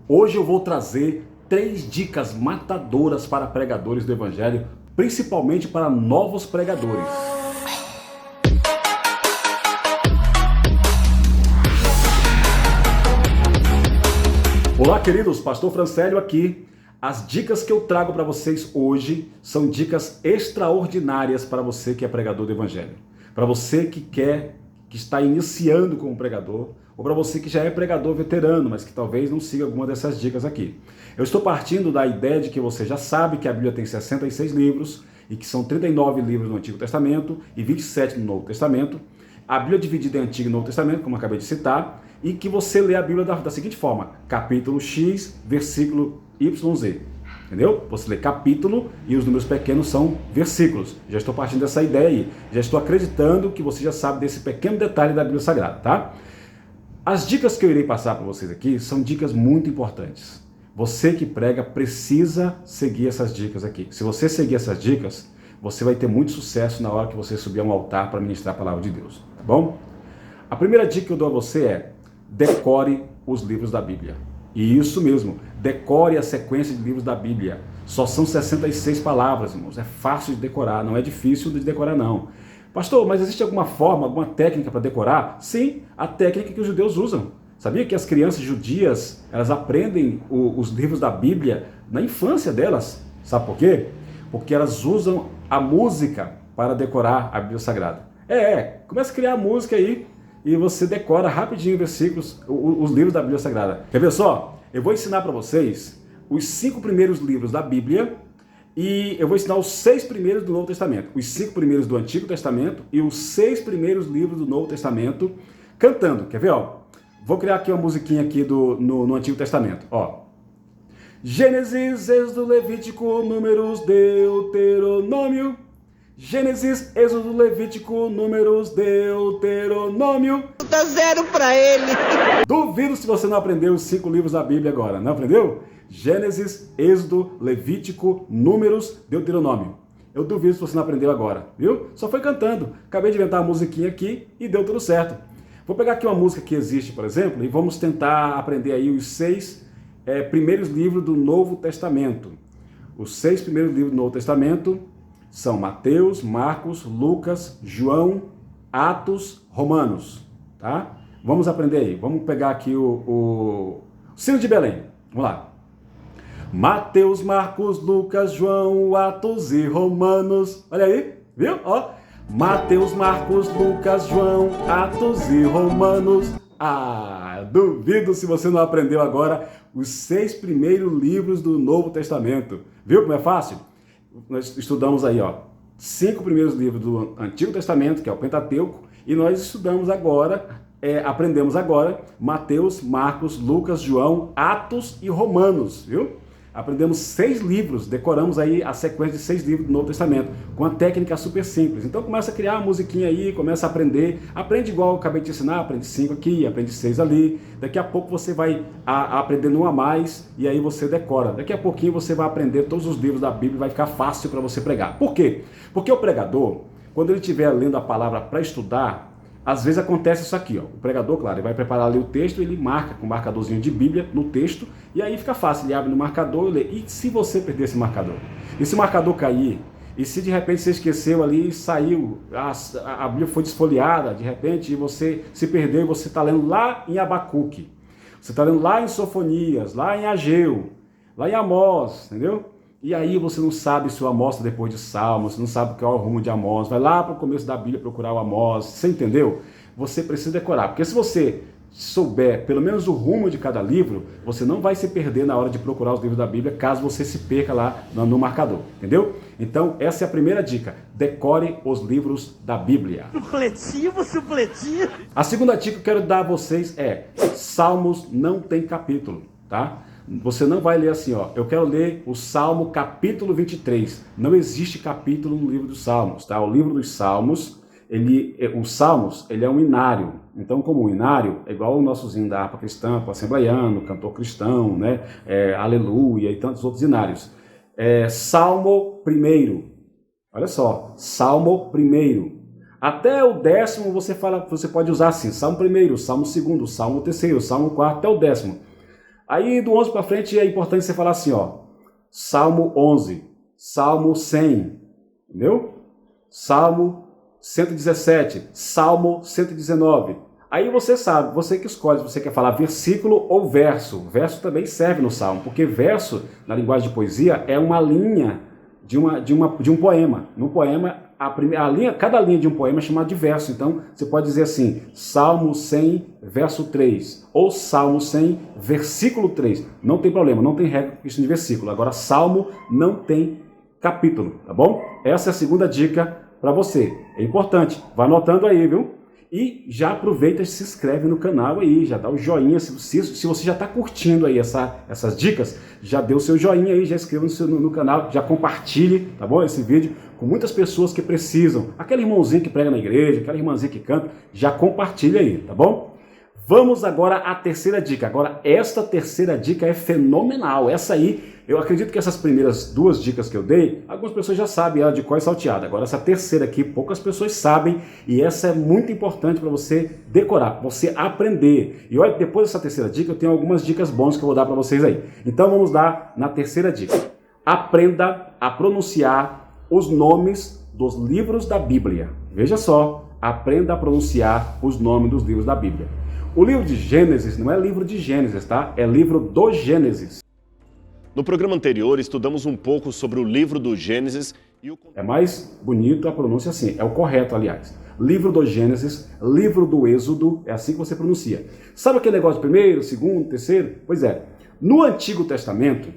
Hoje eu vou trazer 3 dicas matadoras para pregadores do Evangelho, principalmente para novos pregadores. Olá, queridos, Pastor Francélio aqui. As dicas que eu trago para vocês hoje são dicas extraordinárias para você que é pregador do Evangelho. Para você que está iniciando como pregador, ou para você que já é pregador veterano, mas que talvez não siga alguma dessas dicas aqui. Eu estou partindo da ideia de que você já sabe que a Bíblia tem 66 livros, e que são 39 livros no Antigo Testamento e 27 no Novo Testamento. A Bíblia é dividida em Antigo e Novo Testamento, como eu acabei de citar, e que você lê a Bíblia da seguinte forma: capítulo X, versículo YZ. Entendeu? Você lê capítulo e os números pequenos são versículos. Já estou partindo dessa ideia aí. Já estou acreditando que você já sabe desse pequeno detalhe da Bíblia Sagrada, tá? As dicas que eu irei passar para vocês aqui são dicas muito importantes. Você que prega precisa seguir essas dicas aqui. Se você seguir essas dicas, você vai ter muito sucesso na hora que você subir a um altar para ministrar a palavra de Deus, tá bom? A primeira dica que eu dou a você é: decore os livros da Bíblia. E isso mesmo, decore a sequência de livros da Bíblia. Só são 66 palavras, irmãos. É fácil de decorar, não é difícil de decorar, não. Pastor, mas existe alguma forma, alguma técnica para decorar? Sim, a técnica que os judeus usam. Sabia que as crianças judias, elas aprendem os livros da Bíblia na infância delas? Sabe por quê? Porque elas usam a música para decorar a Bíblia Sagrada. Começa a criar a música aí e você decora rapidinho versículos, os livros da Bíblia Sagrada. Quer ver só? Eu vou ensinar para vocês os 5 primeiros livros da Bíblia. E eu vou ensinar os 6 primeiros do Novo Testamento, os 5 primeiros do Antigo Testamento e os 6 primeiros livros do Novo Testamento, cantando. Quer ver? Ó? Vou criar aqui uma musiquinha aqui no Antigo Testamento. Ó. Gênesis, Êxodo, Levítico, Números, Deuteronômio. Gênesis, Êxodo, Levítico, Números, Deuteronômio. Tá 0 para ele. Duvido se você não aprendeu os 5 livros da Bíblia agora. Não aprendeu? Gênesis, Êxodo, Levítico, Números, Deuteronômio. Eu duvido se você não aprendeu agora, viu? Só foi cantando. Acabei de inventar uma musiquinha aqui e deu tudo certo. Vou pegar aqui uma música que existe, por exemplo, e vamos tentar aprender aí os 6 primeiros livros do Novo Testamento. Os 6 primeiros livros do Novo Testamento são Mateus, Marcos, Lucas, João, Atos, Romanos. Tá? Vamos aprender aí. Vamos pegar aqui o Sino de Belém. Vamos lá. Mateus, Marcos, Lucas, João, Atos e Romanos. Olha aí, viu? Ó. Mateus, Marcos, Lucas, João, Atos e Romanos. Duvido se você não aprendeu agora os 6 primeiros livros do Novo Testamento. Viu como é fácil? Nós estudamos aí, ó, 5 primeiros livros do Antigo Testamento, que é o Pentateuco, e nós estudamos agora, aprendemos agora, Mateus, Marcos, Lucas, João, Atos e Romanos, viu? Aprendemos 6 livros, decoramos aí a sequência de 6 livros do Novo Testamento, com uma técnica super simples. Então começa a criar uma musiquinha aí, começa a aprender, aprende igual eu acabei de ensinar, aprende 5 aqui, aprende 6 ali, daqui a pouco você vai aprendendo um a mais, e aí você decora. Daqui a pouquinho você vai aprender todos os livros da Bíblia e vai ficar fácil para você pregar. Por quê? Porque o pregador, quando ele estiver lendo a palavra para estudar, às vezes acontece isso aqui, ó. O pregador, claro, ele vai preparar ali o texto, ele marca com um marcadorzinho de Bíblia no texto, e aí fica fácil, ele abre no marcador e lê. E se você perder esse marcador? E se o marcador cair? E se de repente você esqueceu ali e saiu, a Bíblia foi desfolhada, de repente, e você se perdeu e você está lendo lá em Abacuque, você está lendo lá em Sofonias, lá em Ageu, lá em Amós, entendeu? E aí você não sabe se o Amós está depois de Salmos, você não sabe qual é o rumo de Amós, vai lá para o começo da Bíblia procurar o Amós, você entendeu? Você precisa decorar, porque se você souber pelo menos o rumo de cada livro, você não vai se perder na hora de procurar os livros da Bíblia, caso você se perca lá no marcador, entendeu? Então essa é a primeira dica: decore os livros da Bíblia. Supletivo. A segunda dica que eu quero dar a vocês é: Salmos não tem capítulo, tá? Você não vai ler assim, ó, eu quero ler o Salmo capítulo 23. Não existe capítulo no livro dos Salmos, tá? O livro dos Salmos, os Salmos, ele é um inário. Então, como um inário, é igual o nosso hino da harpa cristã, o assembleiano, o cantor cristão, né? Aleluia e tantos outros inários. Salmo primeiro. Olha só, Salmo primeiro. Até o 10º você pode usar assim, Salmo primeiro, Salmo segundo, Salmo terceiro, Salmo quarto, até o 10º. Aí do 11 para frente é importante você falar assim, ó, Salmo 11, Salmo 100, entendeu? Salmo 117, Salmo 119. Aí você sabe, você que escolhe se você quer falar versículo ou verso. Verso também serve no Salmo, porque verso, na linguagem de poesia, é uma linha de um poema. No poema, cada linha de um poema é chamada de verso. Então, você pode dizer assim, Salmo 100, verso 3, ou Salmo 100, versículo 3. Não tem problema, não tem regra questão de versículo. Agora, Salmo não tem capítulo, tá bom? Essa é a segunda dica para você. É importante, vai anotando aí, viu? E já aproveita e se inscreve no canal aí, já dá o joinha, se você já está curtindo aí essas dicas, já dê o seu joinha aí, já inscreva no canal, já compartilhe, tá bom, esse vídeo com muitas pessoas que precisam, aquele irmãozinho que prega na igreja, aquela irmãzinha que canta, já compartilha aí, tá bom? Vamos agora à terceira dica. Agora, esta terceira dica é fenomenal. Essa aí, eu acredito que essas primeiras duas dicas que eu dei, algumas pessoas já sabem ela de cor e salteada. Agora, essa terceira aqui, poucas pessoas sabem, e essa é muito importante para você decorar, para você aprender. E olha, depois dessa terceira dica, eu tenho algumas dicas bônus que eu vou dar para vocês aí. Então, vamos dar na terceira dica. Aprenda a pronunciar os nomes dos livros da Bíblia. Veja só, aprenda a pronunciar os nomes dos livros da Bíblia. O livro de Gênesis não é livro de Gênesis, tá? É livro do Gênesis. No programa anterior, estudamos um pouco sobre o livro do Gênesis e o... É mais bonito a pronúncia assim, é o correto, aliás. Livro do Gênesis, livro do Êxodo, é assim que você pronuncia. Sabe aquele negócio de primeiro, segundo, terceiro? Pois é, no Antigo Testamento,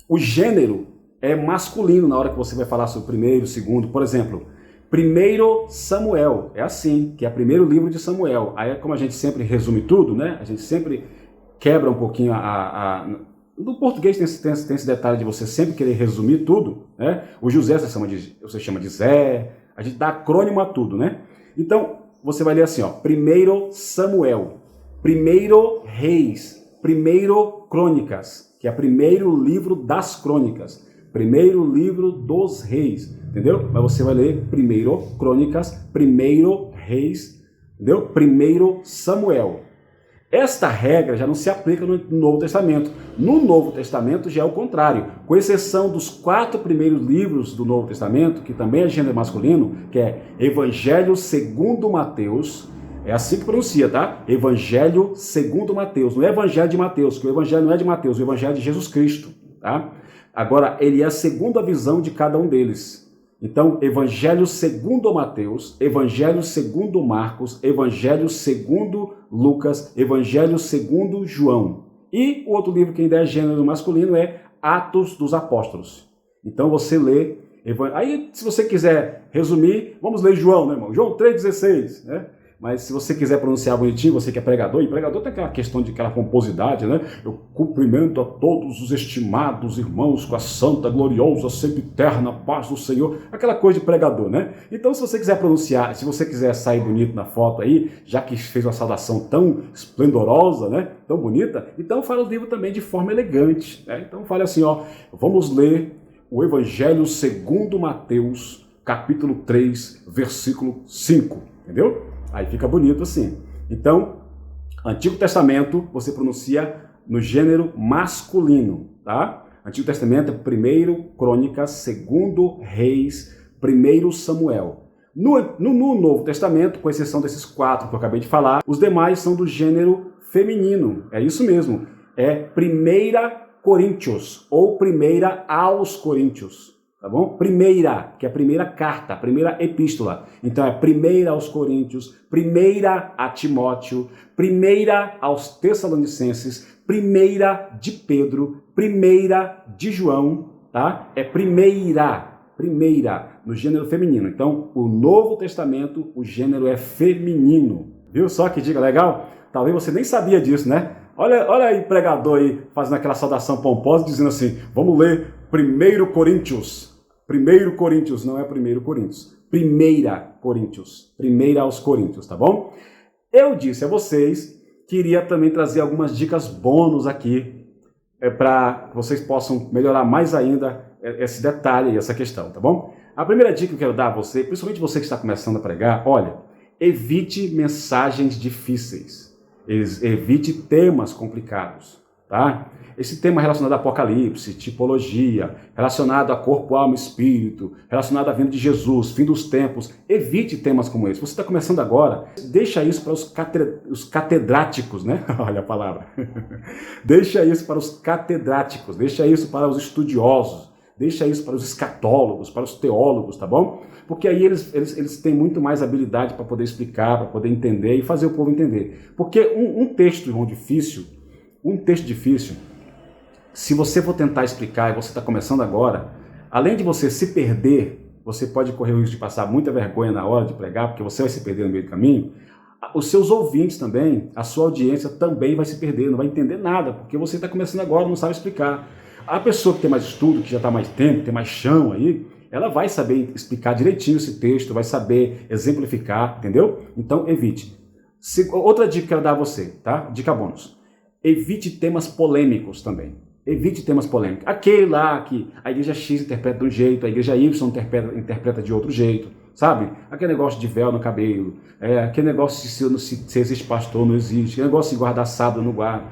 o gênero é masculino na hora que você vai falar sobre primeiro, segundo, por exemplo... Primeiro Samuel, é assim, que é o primeiro livro de Samuel. Aí, como a gente sempre resume tudo, né? A gente sempre quebra um pouquinho no português tem esse detalhe de você sempre querer resumir tudo, né? O José você chama de Zé, a gente dá acrônimo a tudo, né? Então, você vai ler assim, ó, Primeiro Samuel, Primeiro Reis, Primeiro Crônicas, que é o primeiro livro das crônicas, primeiro livro dos reis, entendeu? Mas você vai ler Primeiro Crônicas, Primeiro Reis, entendeu? Primeiro Samuel. Esta regra já não se aplica no Novo Testamento. No Novo Testamento já é o contrário, com exceção dos 4 primeiros livros do Novo Testamento, que também é gênero masculino, que é Evangelho segundo Mateus, é assim que pronuncia, tá? Evangelho segundo Mateus, não é Evangelho de Mateus, que o Evangelho não é de Mateus, o Evangelho é de Jesus Cristo, tá? Agora, ele é a segunda visão de cada um deles. Então, Evangelho segundo Mateus, Evangelho segundo Marcos, Evangelho segundo Lucas, Evangelho segundo João. E o outro livro que ainda é gênero masculino é Atos dos Apóstolos. Então, você lê... Aí, se você quiser resumir, vamos ler João, né, irmão? João 3,16, né? Mas se você quiser pronunciar bonitinho, você que é pregador, e pregador tem aquela questão de aquela pomposidade, né? Eu cumprimento a todos os estimados irmãos com a santa, gloriosa, sempre eterna paz do Senhor. Aquela coisa de pregador, né? Então, se você quiser pronunciar, se você quiser sair bonito na foto aí, já que fez uma saudação tão esplendorosa, né? Tão bonita, então fala o livro também de forma elegante, né? Então fale assim, ó, vamos ler o Evangelho segundo Mateus, capítulo 3, versículo 5, entendeu? Aí fica bonito assim. Então, Antigo Testamento você pronuncia no gênero masculino, tá? Antigo Testamento é primeiro Crônicas, segundo Reis, primeiro Samuel. No Novo Testamento, com exceção desses 4 que eu acabei de falar, os demais são do gênero feminino. É isso mesmo. É primeira Coríntios ou primeira aos Coríntios. Tá bom? Primeira, que é a primeira carta, a primeira epístola. Então é primeira aos Coríntios, primeira a Timóteo, primeira aos Tessalonicenses, primeira de Pedro, primeira de João, tá? É primeira no gênero feminino. Então, o Novo Testamento, o gênero é feminino. Viu só que dica legal? Talvez você nem sabia disso, né? Olha aí, pregador aí, fazendo aquela saudação pomposa, dizendo assim, vamos ler 1 Coríntios. 1 Coríntios, não é 1 Coríntios. Primeira Coríntios. Primeira aos Coríntios, tá bom? Eu disse a vocês que iria também trazer algumas dicas bônus aqui para que vocês possam melhorar mais ainda esse detalhe e essa questão, tá bom? A primeira dica que eu quero dar a você, principalmente você que está começando a pregar, olha, evite mensagens difíceis. Evite temas complicados. tá? Esse tema relacionado a Apocalipse, tipologia, relacionado a corpo, alma e espírito, relacionado à vinda de Jesus, fim dos tempos, evite temas como esse. Você está começando agora, deixa isso para os catedráticos, né? Olha a palavra. Deixa isso para os catedráticos, deixa isso para os estudiosos, deixa isso para os escatólogos, para os teólogos, tá bom? Porque aí eles têm muito mais habilidade para poder explicar, para poder entender e fazer o povo entender. Porque um texto, irmão, difícil, se você for tentar explicar e você está começando agora, além de você se perder, você pode correr o risco de passar muita vergonha na hora de pregar, porque você vai se perder no meio do caminho, os seus ouvintes também, a sua audiência também vai se perder, não vai entender nada, porque você está começando agora, não sabe explicar. A pessoa que tem mais estudo, que já está mais tempo, tem mais chão aí, ela vai saber explicar direitinho esse texto, vai saber exemplificar, entendeu? Então, evite. Outra dica que eu quero dar a você, tá? Dica bônus. Evite temas polêmicos também. Evite temas polêmicos. Aquele lá que a igreja X interpreta de um jeito, a igreja Y interpreta de outro jeito, sabe? Aquele negócio de véu no cabelo, aquele negócio de se existe pastor, não existe, aquele negócio de guardar sábado, não guarda.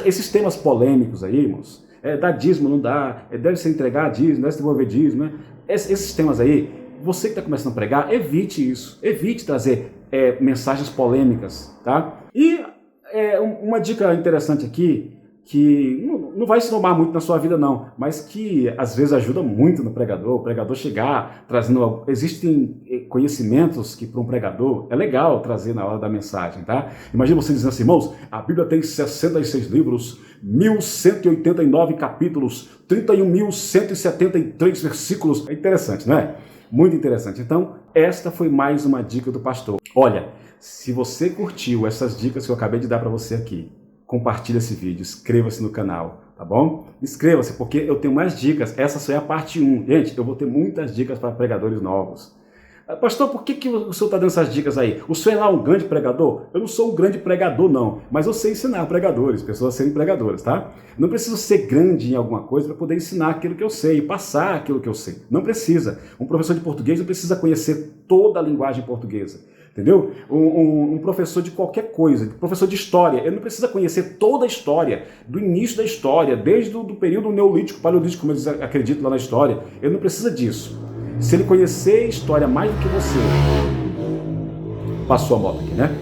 Esses temas polêmicos aí, irmãos, dá dízimo, não dá, deve se entregar dízimo, deve se devolver dízimo, né? Esses temas aí, você que está começando a pregar, evite isso. Evite trazer mensagens polêmicas, tá? E uma dica interessante aqui, que não vai se tomar muito na sua vida não, mas que às vezes ajuda muito no pregador, o pregador chegar trazendo... Existem conhecimentos que para um pregador é legal trazer na hora da mensagem, tá? Imagina você dizendo assim, irmãos, a Bíblia tem 66 livros, 1.189 capítulos, 31.173 versículos. É interessante, não é? Muito interessante. Então, esta foi mais uma dica do pastor. Olha, se você curtiu essas dicas que eu acabei de dar para você aqui, compartilhe esse vídeo, inscreva-se no canal, tá bom? Inscreva-se, porque eu tenho mais dicas. Essa só é a parte 1. Gente, eu vou ter muitas dicas para pregadores novos. Pastor, por que o senhor está dando essas dicas aí? O senhor é lá um grande pregador? Eu não sou um grande pregador, não. Mas eu sei ensinar pregadores, pessoas a serem pregadoras, tá? Não preciso ser grande em alguma coisa para poder ensinar aquilo que eu sei, passar aquilo que eu sei. Não precisa. Um professor de português não precisa conhecer toda a linguagem portuguesa. Entendeu? Um professor de qualquer coisa, professor de história, ele não precisa conhecer toda a história, do início da história, desde o período neolítico, paleolítico, como eles acreditam lá na história. Ele não precisa disso. Se ele conhecer a história mais do que você... Passou a moto aqui, né?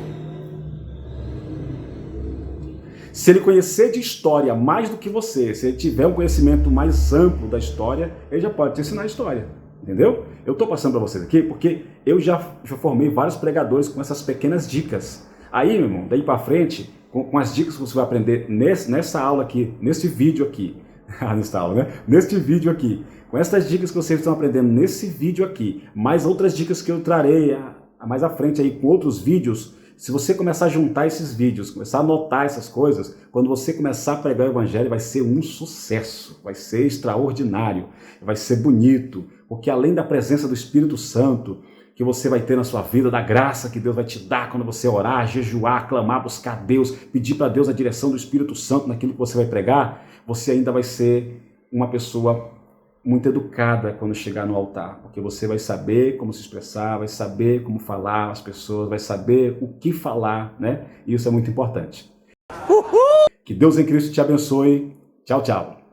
Se ele conhecer de história mais do que você, se ele tiver um conhecimento mais amplo da história, ele já pode te ensinar a história. Entendeu? Eu estou passando para vocês aqui porque eu já formei vários pregadores com essas pequenas dicas. Aí, meu irmão, daí para frente, com as dicas que você vai aprender nessa aula aqui, nesse vídeo aqui, nessa aula, né? Neste vídeo aqui, com essas dicas que vocês estão aprendendo nesse vídeo aqui, mais outras dicas que eu trarei mais à frente aí com outros vídeos. Se você começar a juntar esses vídeos, começar a anotar essas coisas, quando você começar a pregar o evangelho, vai ser um sucesso, vai ser extraordinário, vai ser bonito, porque além da presença do Espírito Santo que você vai ter na sua vida, da graça que Deus vai te dar quando você orar, jejuar, clamar, buscar Deus, pedir para Deus a direção do Espírito Santo naquilo que você vai pregar, você ainda vai ser uma pessoa muito educada quando chegar no altar, porque você vai saber como se expressar, vai saber como falar às pessoas, vai saber o que falar, né? E isso é muito importante. Uhul! Que Deus em Cristo te abençoe. Tchau, tchau.